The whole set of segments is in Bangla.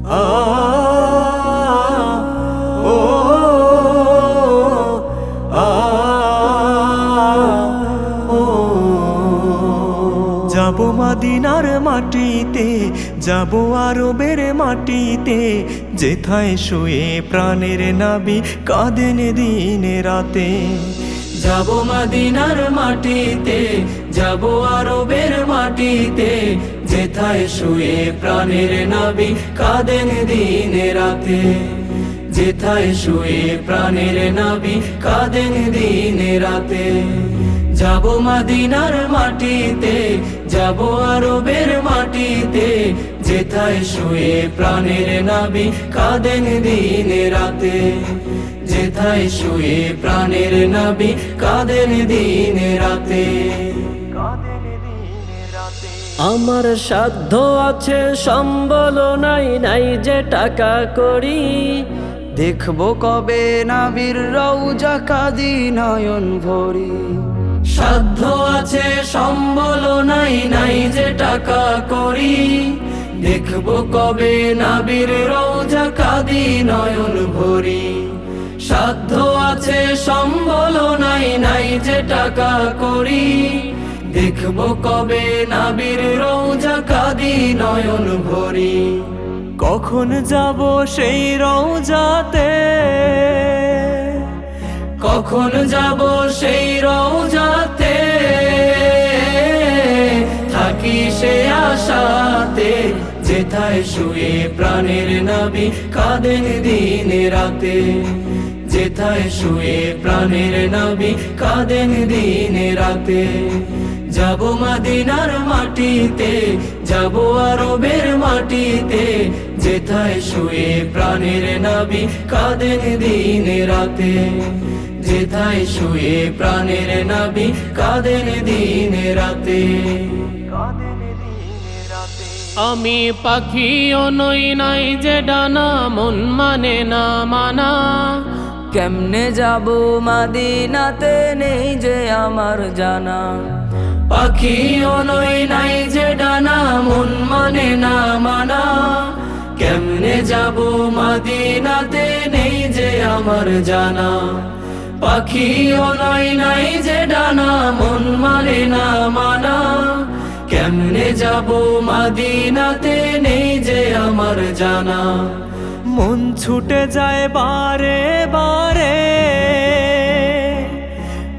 আ ও আ ও যাবো মদিনার মাটিতে, যাবো আরবের মাটিতে, যেথায় শুয়ে প্রাণের নবী কাঁদেন দিনে রাতে। যাবো মদিনার মাটিতে, যাবো আরবের মাটিতে, যেথায় শুয়ে প্রাণের নবী কাঁদেন দিনে রাতে। যেথায় শুয়ে প্রাণের নবী কাঁদেন দিনে রাতে। যাবো মদিনার মাটিতে, যাবো আরবের মাটিতে, যেথায় শুয়ে প্রাণের নবী কাঁদেন দিনে রাতে। যেথায় শুয়ে প্রাণের নবী কাঁদেন দিনে রাতে। আমার সাধ্য আছে সম্বল নাই, নাই যে টাকা করি, দেখবো কবে নবীর রওজা কাঁদি নয়ন ভরি। সাধ্য আছে সম্বল নাই, নাই যে টাকা করি, দেখবো কবে নবীর রওজা কাঁদি নয়ন ভরি। সাধ্য আছে সম্বল নাই, নাই যে টাকা করি, দেখবো কবে নবীর রওজা কাঁদি নয়ন ভরি। কখন যাব সেই রওজাতে, কখন যাব সেই রওজাতে, থাকি সে আশাতে। যেথায় শুয়ে প্রাণের নবী কাঁদেন দিনে রাতে। যেথায় শুয়ে প্রাণের নবী কাঁদেন দিনে রাতে। যাবো মদিনার মাটিতে, যাবো আরবের মাটিতে, যেথায় শুয়ে প্রাণের নবী কাঁদেন দিনে রাতে। যেথায় শুয়ে প্রাণের নবী কাঁদেন দিনে রাতে। আমি পাখিও নই, নাই যে ডানা, মন মানে না মানা। কেমনে যাব মদিনাতে নেই যে আমার জানা। পাখিও নই, নাই যে ডানা, মন মানে না মানা। কেমনে যাব মদিনাতে নেই যে আমার জানা। পাখিও নই, নাই যে ডানা, মন মানে না মানা। কেমনে যাব মদিনাতে নেই যে আমার জানা। মন ছুটে যায় বারে বারে,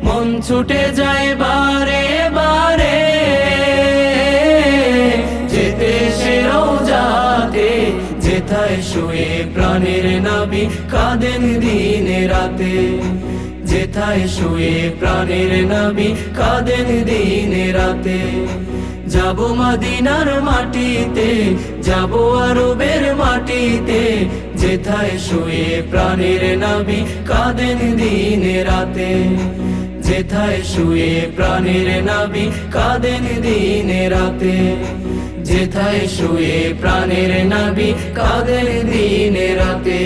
মন ছুটে যায় বারে বারে, যেতে সে রওজাতে। যেথায় শুয়ে প্রাণের নবী কাঁদেন দিনে রাতে। যেথায় শুয়ে প্রাণের নবী কাঁদেন দিনে রাতে। যাবো মদিনার মাটিতে, যাবো আরবের মাটিতে, যেথায় শুয়ে প্রাণের নবী কাঁদেন দিনে রাতে। যেথায় শুয়ে প্রাণের নবী কাঁদেন দিনে রাতে। যেথায় শুয়ে প্রাণের নবী কাঁদেন দিনে রাতে।